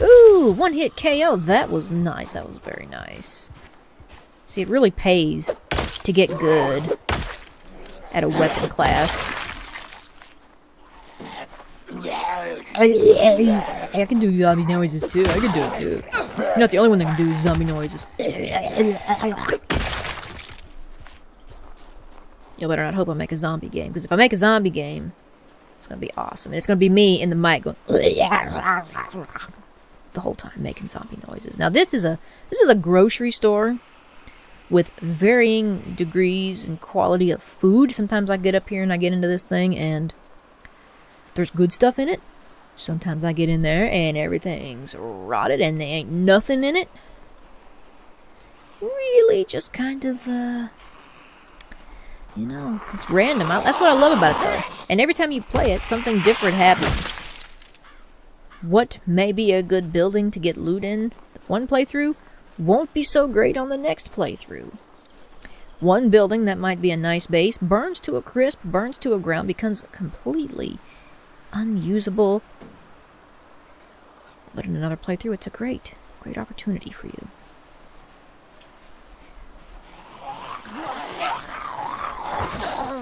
Ooh, 1-hit KO. That was nice. That was very nice. See, it really pays to get good at a weapon class. I can do zombie noises too. I can do it too. You're not the only one that can do zombie noises. You better not hope I make a zombie game, because if I make a zombie game, it's gonna be awesome. And it's gonna be me in the mic going the whole time making zombie noises. Now this is a grocery store with varying degrees and quality of food. Sometimes I get up here and I get into this thing and there's good stuff in it. Sometimes I get in there and everything's rotted and there ain't nothing in it. Really just kind of, you know, it's random. That's what I love about it, though. And every time you play it, something different happens. What may be a good building to get loot in one playthrough won't be so great on the next playthrough. One building that might be a nice base burns to a crisp, burns to a ground, becomes completely unusable. But in another playthrough, it's a great opportunity for you.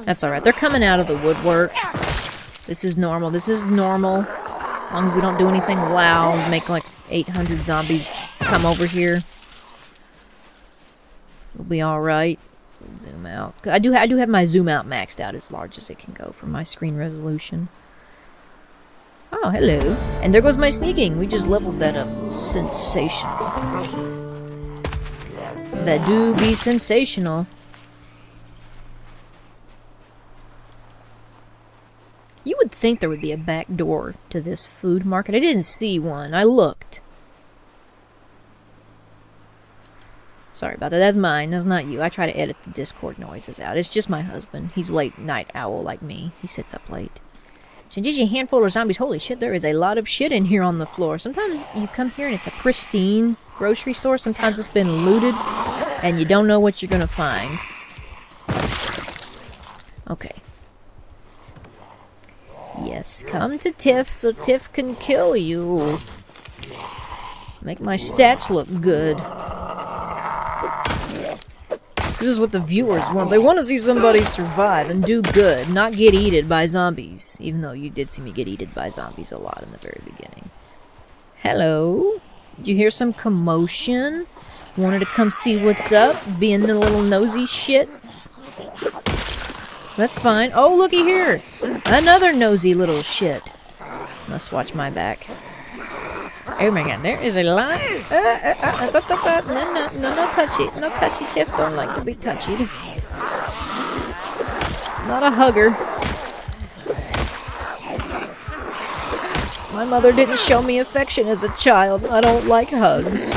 That's alright. They're coming out of the woodwork. This is normal. As long as we don't do anything loud, make like 800 zombies come over here, we'll be alright. Zoom out. I do have my zoom out maxed out as large as it can go for my screen resolution. Oh, hello. And there goes my sneaking. We just leveled that up. Sensational. That do be sensational. You would think there would be a back door to this food market. I didn't see one. I looked. Sorry about that. That's mine. That's not you. I try to edit the Discord noises out. It's just my husband. He's a late night owl like me. He sits up late. So just a handful of zombies. Holy shit, there is a lot of shit in here on the floor. Sometimes you come here and it's a pristine grocery store. Sometimes it's been looted and you don't know what you're gonna find. Okay. Yes, come to Tiff so Tiff can kill you. Make my stats look good. This is what the viewers want. They want to see somebody survive and do good, not get eaten by zombies. Even though you did see me get eaten by zombies a lot in the very beginning. Hello? Did you hear some commotion? Wanted to come see what's up? Being the little nosy shit? That's fine. Oh, looky here! Another nosy little shit. Must watch my back. Oh my god, there is a lot. No touchy. No touchy. Tiff don't like to be touched. Not a hugger. My mother didn't show me affection as a child. I don't like hugs.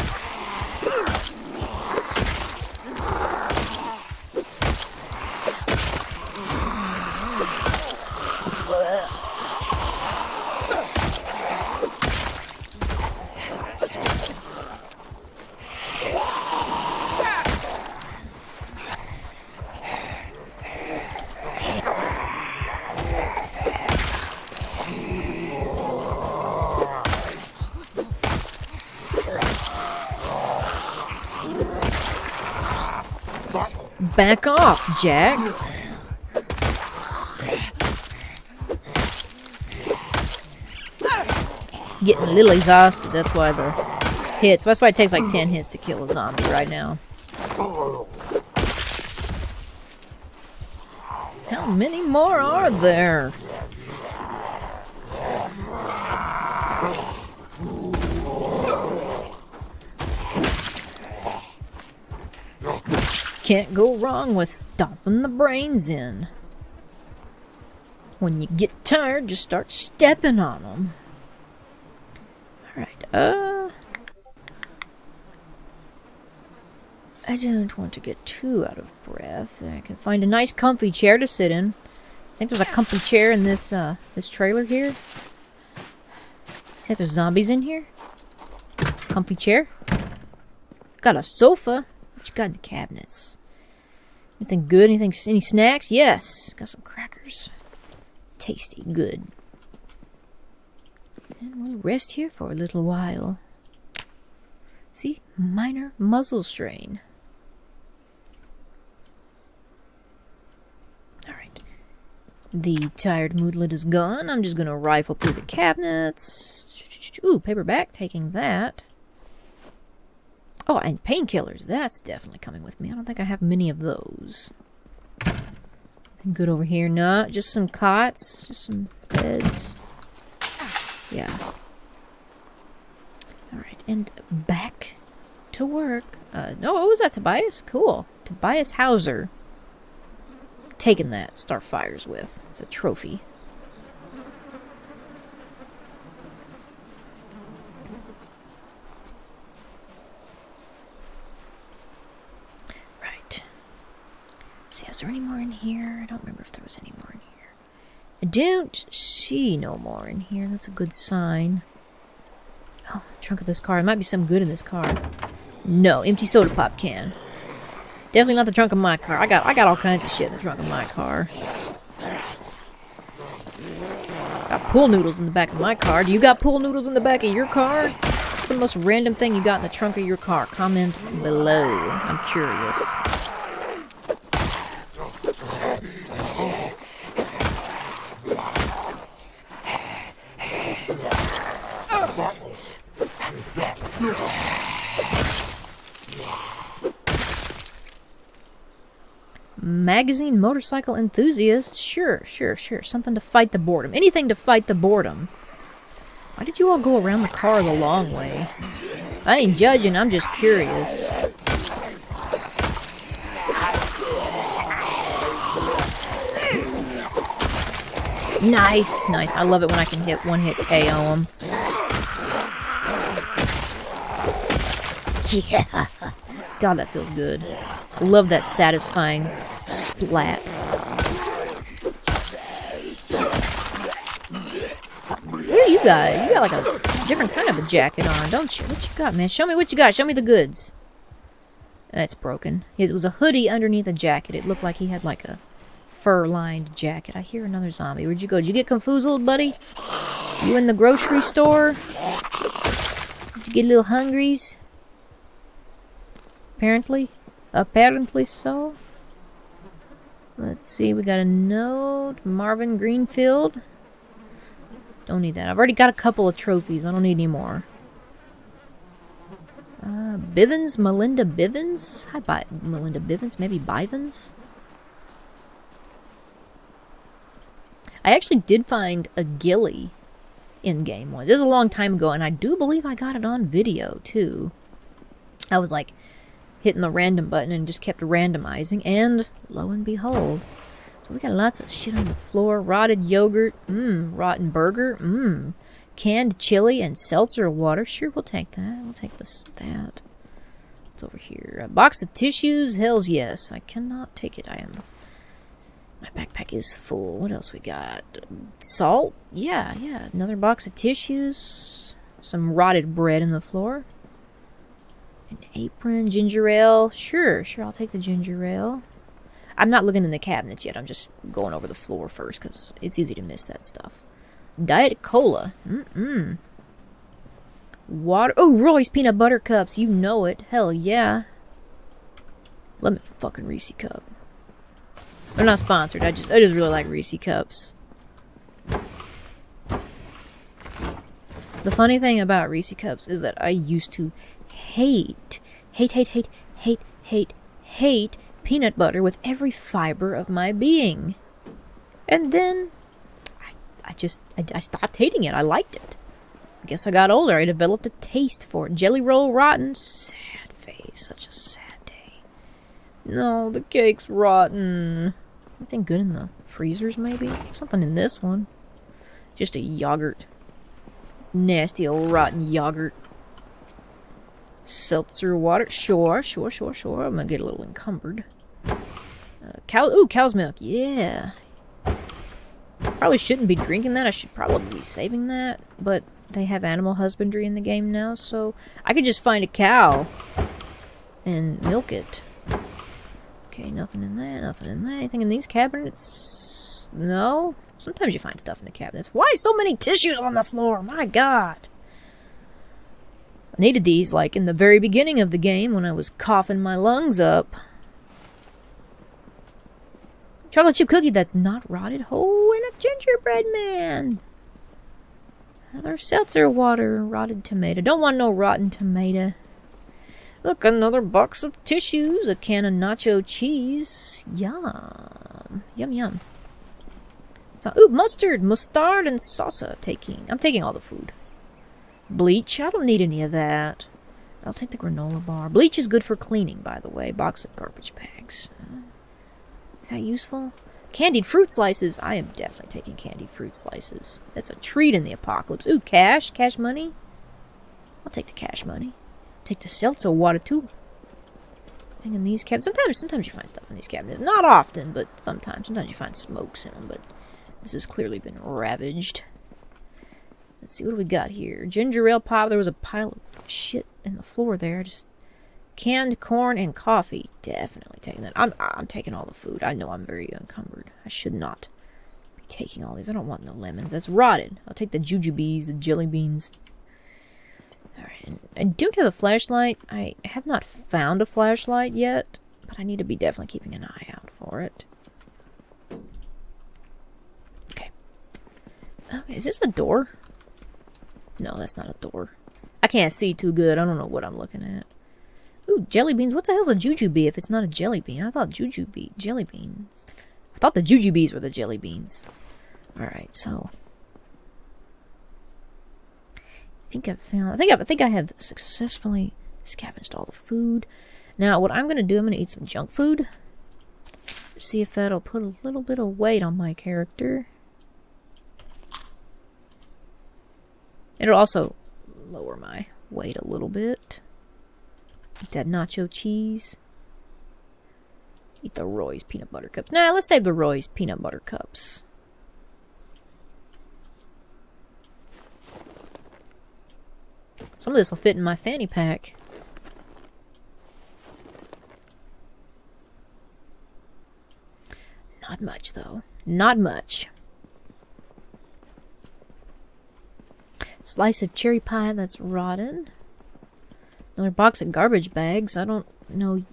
Back off, Jack. Getting a little exhausted, that's why the hits. That's why it takes like 10 hits to kill a zombie right now. How many more are there? Can't go wrong with stomping the brains in. When you get tired, just start stepping on them. Alright, I don't want to get too out of breath. I can find a nice comfy chair to sit in. I think there's a comfy chair in this, this trailer here. I think there's zombies in here. Comfy chair. Got a sofa. What you got in the cabinets? Anything good? Anything? Any snacks? Yes. Got some crackers. Tasty. Good. And we'll rest here for a little while. See? Minor muzzle strain. Alright. The tired moodlet is gone. I'm just gonna rifle through the cabinets. Ooh, paperback. Taking that. Oh, and painkillers. That's definitely coming with me. I don't think I have many of those. Nothing good over here. Not just some cots. Just some beds. Yeah. Alright, and back to work. No, what was that? Tobias? Cool. Tobias Hauser. Taking that. Start fires with. It's a trophy. See, is there any more in here? I don't remember if there was any more in here. I don't see no more in here. That's a good sign. Oh, trunk of this car. There might be some good in this car. No, empty soda pop can. Definitely not the trunk of my car. I got all kinds of shit in the trunk of my car. Got pool noodles in the back of my car. Do you got pool noodles in the back of your car? What's the most random thing you got in the trunk of your car? Comment below. I'm curious. Magazine motorcycle enthusiast? Sure. Something to fight the boredom. Anything to fight the boredom. Why did you all go around the car the long way? I ain't judging, I'm just curious. Nice. I love it when I can hit one-hit KO them. Yeah. God, that feels good. I love that satisfying splat. What do you got? You got like a different kind of a jacket on, don't you? What you got, man? Show me what you got. Show me the goods. It's broken. It was a hoodie underneath a jacket. It looked like he had like a fur-lined jacket. I hear another zombie. Where'd you go? Did you get confoozled, buddy? You in the grocery store? Did you get a little hungries? Apparently so. Let's see, we got a note. Marvin Greenfield. Don't need that. I've already got a couple of trophies. I don't need any more. Bivens? Melinda Bivens? Hi, Melinda Bivens. Maybe Bivens? I actually did find a ghillie in game one. This was a long time ago, and I do believe I got it on video, too. I was like hitting the random button and just kept randomizing, and lo and behold. So we got lots of shit on the floor. Rotted yogurt. Rotten burger. Canned chili and seltzer water. Sure, we'll take that. We'll take that. What's over here? A box of tissues? Hells yes. I cannot take it. My backpack is full. What else we got? Salt? Yeah. Another box of tissues. Some rotted bread in the floor. An apron. Ginger ale. Sure, I'll take the ginger ale. I'm not looking in the cabinets yet. I'm just going over the floor first because it's easy to miss that stuff. Diet Cola. Water. Oh, Roy's peanut butter cups. You know it. Hell yeah. Lemon fucking Reese cup. They're not sponsored. I just really like Reese cups. The funny thing about Reese cups is that I used to hate peanut butter with every fiber of my being. And then I stopped hating it. I liked it. I guess I got older. I developed a taste for it. Jelly Roll rotten. Sad face. Such a sad day. No, the cake's rotten. Anything good in the freezers, maybe? Something in this one. Just a yogurt. Nasty old rotten yogurt. Seltzer water. Sure. I'm gonna get a little encumbered. Cow's milk. Yeah. Probably shouldn't be drinking that. I should probably be saving that. But they have animal husbandry in the game now, so I could just find a cow and milk it. Okay, nothing in that. Anything in these cabinets? No? Sometimes you find stuff in the cabinets. Why so many tissues on the floor? My God. I needed these, like, in the very beginning of the game when I was coughing my lungs up. Chocolate chip cookie that's not rotted. Oh, and a gingerbread man. Another seltzer water. Rotted tomato. Don't want no rotten tomato. Look, another box of tissues. A can of nacho cheese. Yum. Yum. So, mustard and salsa. I'm taking all the food. Bleach. I don't need any of that. I'll take the granola bar. Bleach is good for cleaning, by the way. Box of garbage bags. Is that useful? Candied fruit slices. I am definitely taking candied fruit slices. That's a treat in the apocalypse. Ooh, cash. Cash money. I'll take the cash money. Take the seltzer water, too. Thing in these cabinets. Sometimes you find stuff in these cabinets. Not often, but sometimes. Sometimes you find smokes in them, but this has clearly been ravaged. Let's see, what do we got here? Ginger ale pop. There was a pile of shit in the floor there. Just canned corn and coffee. Definitely taking that. I'm taking all the food. I know I'm very encumbered. I should not be taking all these. I don't want no lemons. That's rotted. I'll take the jujubes, the jelly beans. Alright, I don't have a flashlight. I have not found a flashlight yet, but I need to be definitely keeping an eye out for it. Okay, is this a door? No, that's not a door. I can't see too good. I don't know what I'm looking at. Ooh, jelly beans. What the hell's a jujube if it's not a jelly bean? I thought jelly beans. I thought the jujubes were the jelly beans. Alright, so I think I have successfully scavenged all the food. Now, what I'm gonna do, I'm gonna eat some junk food. See if that'll put a little bit of weight on my character. It'll also lower my weight a little bit. Eat that nacho cheese. Eat the Roy's peanut butter cups. Nah, let's save the Roy's peanut butter cups. Some of this will fit in my fanny pack. Not much, though. Not much. Slice of cherry pie that's rotten. Another box of garbage bags. I don't know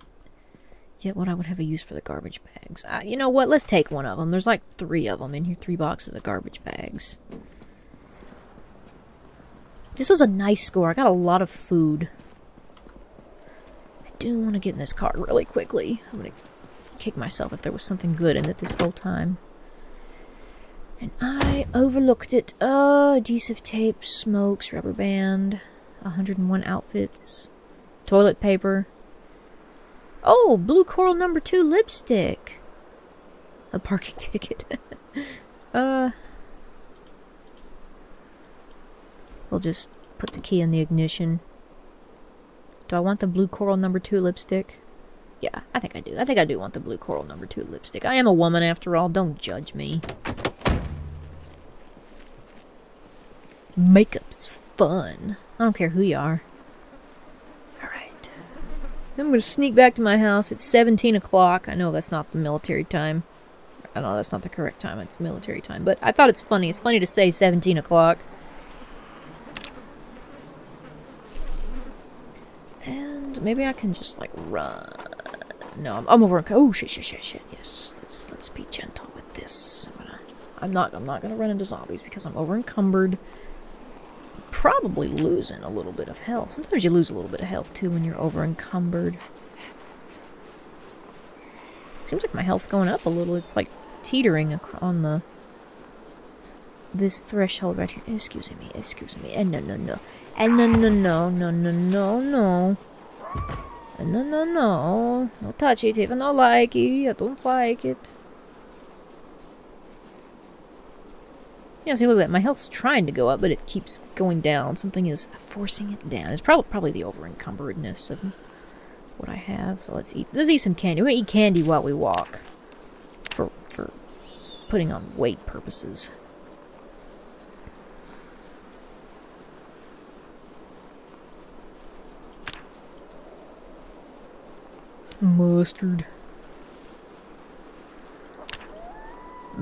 yet what I would have a use for the garbage bags. You know what? Let's take one of them. There's like 3 of them in here. 3 boxes of garbage bags. This was a nice score. I got a lot of food. I do want to get in this cart really quickly. I'm going to kick myself if there was something good in it this whole time. And I overlooked it. Adhesive tape, smokes, rubber band, 101 outfits, toilet paper. Oh, blue coral number 2 lipstick. A parking ticket. We'll just put the key in the ignition. Do I want the blue coral number 2 lipstick? Yeah, I think I do. I think I do want the blue coral number 2 lipstick. I am a woman after all. Don't judge me. Makeup's fun. I don't care who you are. Alright. I'm gonna sneak back to my house. It's 17 o'clock. I know that's not the military time. I know that's not the correct time. It's military time. But I thought it's funny. It's funny to say 17 o'clock. And maybe I can just, like, run. No, I'm over. Oh, shit. Yes, let's be gentle with this. I'm not gonna run into zombies because I'm over encumbered. Probably losing a little bit of health. Sometimes you lose a little bit of health too when you're over encumbered. Seems like my health's going up a little. It's like teetering on this threshold right here. Excuse me. And no. And no. No touch it, even though I like it. I don't like it. Yeah, see, look at that. My health's trying to go up, but it keeps going down. Something is forcing it down. It's probably the over-encumberdness of what I have. So let's eat some candy. We're gonna eat candy while we walk. For putting on weight purposes. Mustard.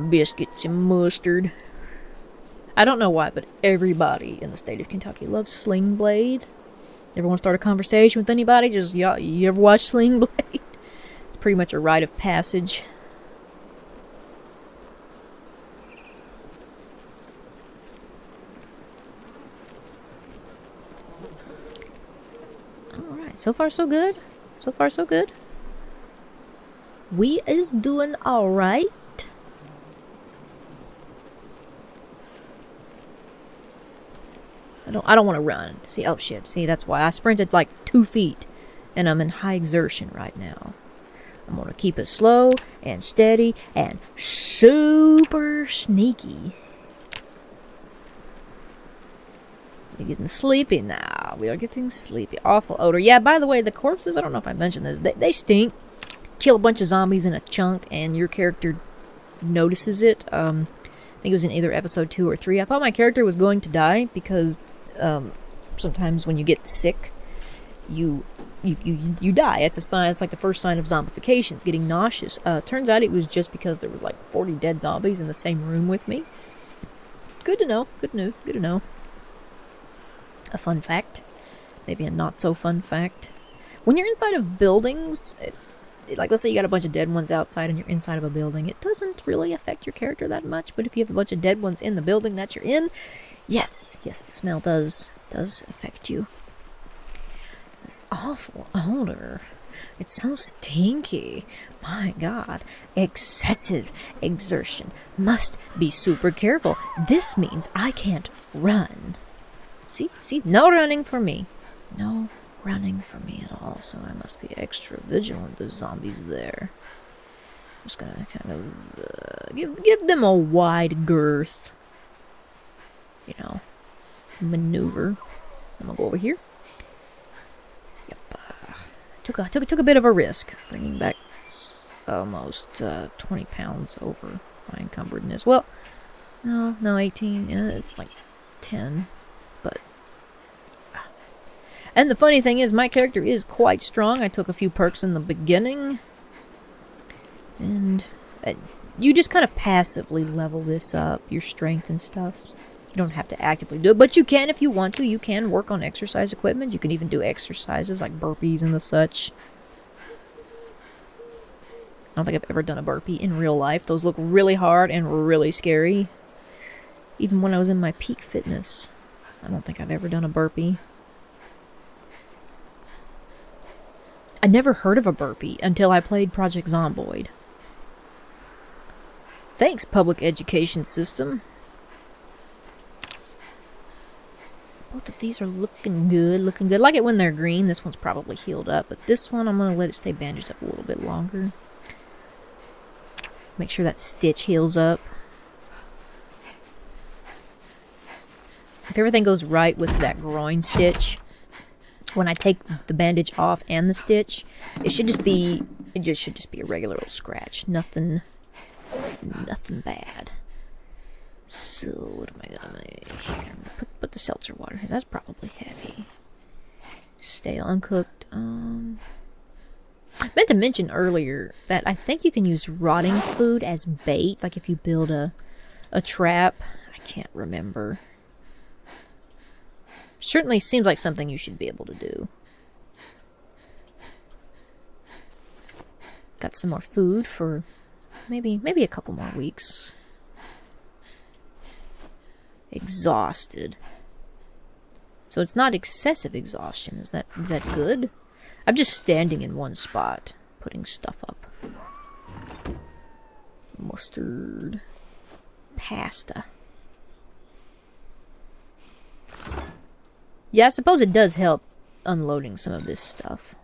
Biscuits and mustard. I don't know why, but everybody in the state of Kentucky loves Sling Blade. Ever want to start a conversation with anybody? Just, you ever watch Sling Blade? It's pretty much a rite of passage. Alright, so far so good. So far so good. We is doing alright. I don't want to run. See, oh shit. See, that's why I sprinted like 2 feet. And I'm in high exertion right now. I'm going to keep it slow and steady and super sneaky. We're getting sleepy now. We are getting sleepy. Awful odor. Yeah, by the way, the corpses, I don't know if I mentioned this, they stink. Kill a bunch of zombies in a chunk and your character notices it. I think it was in either episode 2 or 3. I thought my character was going to die because sometimes when you get sick, you die. It's a sign. It's like the first sign of zombification. It's getting nauseous. Turns out it was just because there was like 40 dead zombies in the same room with me. Good to know. Good to know. A fun fact. Maybe a not so fun fact. When you're inside of buildings, like let's say you got a bunch of dead ones outside and you're inside of a building, it doesn't really affect your character that much. But if you have a bunch of dead ones in the building that you're in, yes, the smell does affect you. This awful odor. It's so stinky. My God. Excessive exertion. Must be super careful. This means I can't run. See? No running for me. No running for me at all, so I must be extra vigilant. There's zombies there. I'm just gonna kind of give them a wide girth. You know, maneuver. I'm gonna go over here. Yep. Took a bit of a risk, bringing back almost 20 pounds over my encumberdness. Well, no, 18. Yeah, it's like 10. But and the funny thing is, my character is quite strong. I took a few perks in the beginning. And you just kind of passively level this up, your strength and stuff. You don't have to actively do it, but you can if you want to. You can work on exercise equipment. You can even do exercises like burpees and the such. I don't think I've ever done a burpee in real life. Those look really hard and really scary. Even when I was in my peak fitness, I don't think I've ever done a burpee. I never heard of a burpee until I played Project Zomboid. Thanks, public education system. Both of these are looking good. I like it when they're green. This one's probably healed up, but this one I'm going to let it stay bandaged up a little bit longer. Make sure that stitch heals up. If everything goes right with that groin stitch, when I take the bandage off and the stitch, it should just be a regular old scratch. Nothing bad. So what am I gonna make here? I'm gonna put the seltzer water here. That's probably heavy. Stale, uncooked. I meant to mention earlier that I think you can use rotting food as bait, like if you build a trap. I can't remember. Certainly seems like something you should be able to do. Got some more food for maybe a couple more weeks. Exhausted. So it's not excessive exhaustion. Is that good? I'm just standing in one spot, putting stuff up. Mustard. Pasta. Yeah, I suppose it does help unloading some of this stuff.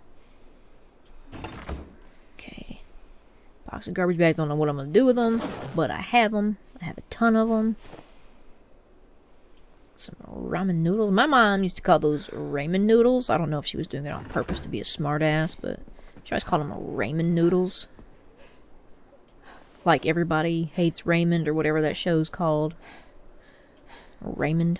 Okay. Box of garbage bags. Don't know what I'm going to do with them, but I have them. I have a ton of them. Some ramen noodles. My mom used to call those ramen noodles. I don't know if she was doing it on purpose to be a smartass, but she always called them ramen noodles. Like Everybody Hates Raymond or whatever that show's called. Raymond.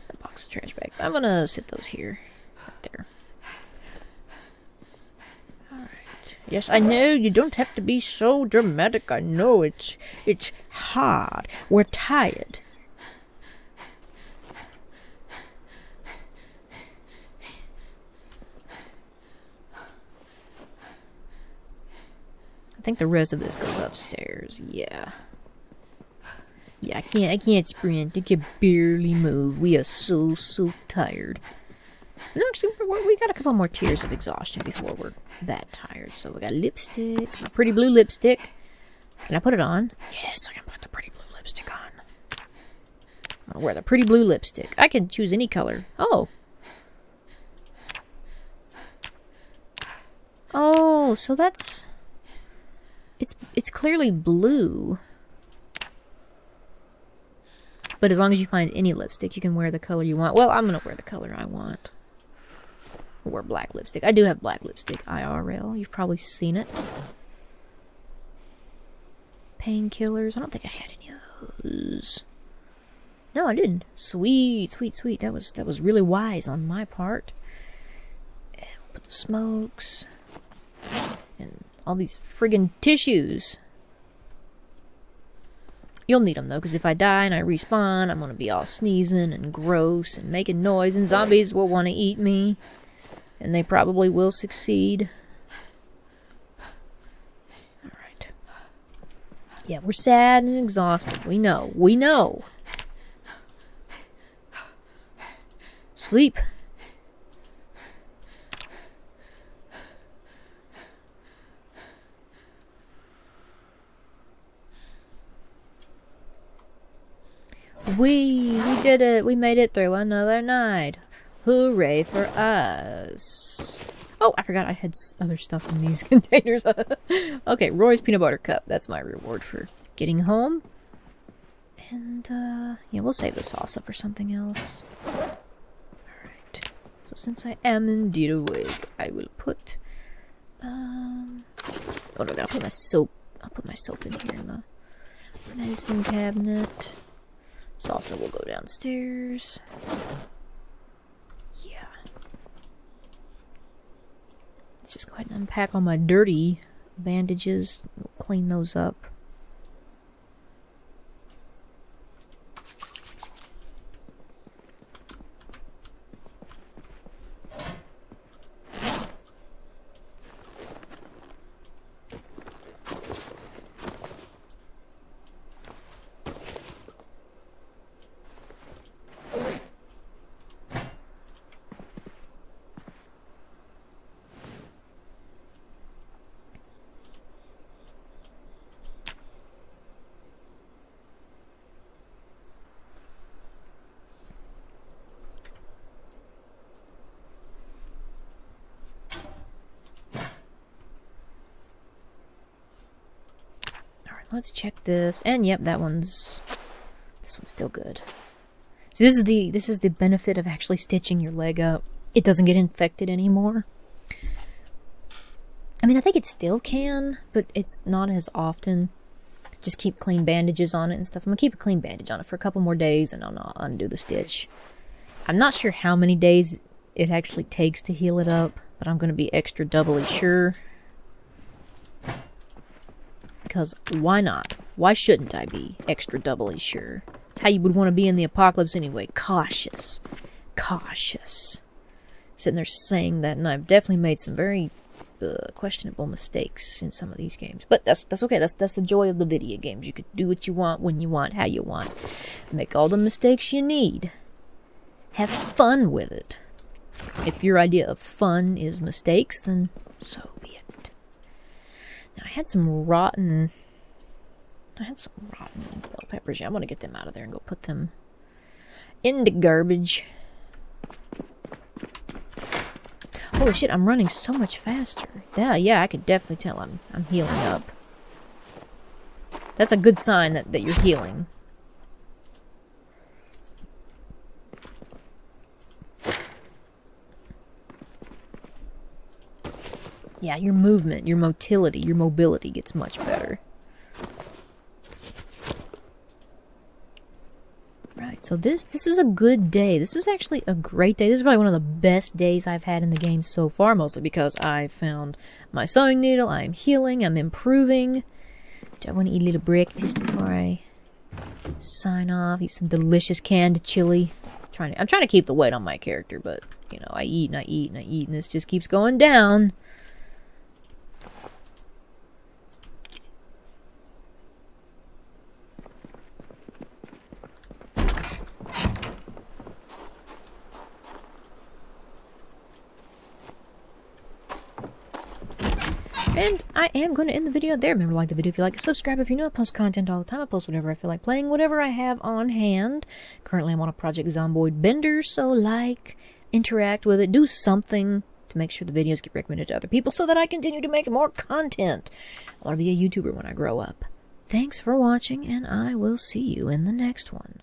A box of trash bags. I'm gonna sit those here. Right there. Yes, I know you don't have to be so dramatic. I know it's hard. We're tired. I think the rest of this goes upstairs. Yeah. Yeah, I can't sprint. I can barely move. We are so tired. No, actually, we got a couple more tiers of exhaustion before we're that tired. So we got lipstick, a pretty blue lipstick. Can I put it on? Yes, I can put the pretty blue lipstick on. I'm gonna wear the pretty blue lipstick. I can choose any color. Oh. Oh, so that's... It's clearly blue. But as long as you find any lipstick, you can wear the color you want. Well, I'm gonna wear the color I want. Or black lipstick. I do have black lipstick IRL. You've probably seen it. Painkillers. I don't think I had any of those. No, I didn't. Sweet. That was really wise on my part. And we'll put the smokes. And all these friggin' tissues. You'll need them, though, because if I die and I respawn, I'm going to be all sneezing and gross and making noise, and zombies will want to eat me. And they probably will succeed. Alright. Yeah, we're sad and exhausted. We know. We know. Sleep. We did it. We made it through another night. Hooray for us. Oh, I forgot I had other stuff in these containers. Okay, Roy's peanut butter cup. That's my reward for getting home. And, yeah, we'll save the salsa for something else. Alright. So since I am indeed awake, I will put, what do I gotta put my soap? I'll put my soap in here in the medicine cabinet. Salsa will go downstairs. Yeah. Let's just go ahead and unpack all my dirty bandages. We'll clean those up. let's check this. And yep, this one's still good. So this is the benefit of actually stitching your leg up. It doesn't get infected anymore. I mean, I think it still can, but it's not as often. Just keep clean bandages on it and stuff. I'm gonna keep a clean bandage on it for a couple more days, and I'll undo the stitch. I'm not sure how many days it actually takes to heal it up, but I'm gonna be extra doubly sure. Because why not? Why shouldn't I be extra doubly sure? It's how you would want to be in the apocalypse anyway. Cautious. Cautious. Sitting there saying that, and I've definitely made some very questionable mistakes in some of these games. But that's okay. That's the joy of the video games. You could do what you want, when you want, how you want. Make all the mistakes you need. Have fun with it. If your idea of fun is mistakes, then so be it. Now, I had some rotten bell peppers. Yeah, I'm gonna get them out of there and go put them in the garbage. Holy shit, I'm running so much faster. Yeah, I could definitely tell I'm healing up. That's a good sign that you're healing. Yeah, your movement, your motility, your mobility gets much better. Right, so this is a good day. This is actually a great day. This is probably one of the best days I've had in the game so far, mostly because I found my sewing needle, I'm healing, I'm improving. Do I want to eat a little breakfast before I sign off? Eat some delicious canned chili. I'm trying to keep the weight on my character, but, you know, I eat and I eat and I eat, and this just keeps going down. And I am going to end the video there. Remember to like the video if you like it. Subscribe if you know. I post content all the time. I post whatever I feel like playing, whatever I have on hand. Currently, I'm on a Project Zomboid bender, so like, interact with it, do something to make sure the videos get recommended to other people so that I continue to make more content. I want to be a YouTuber when I grow up. Thanks for watching, and I will see you in the next one.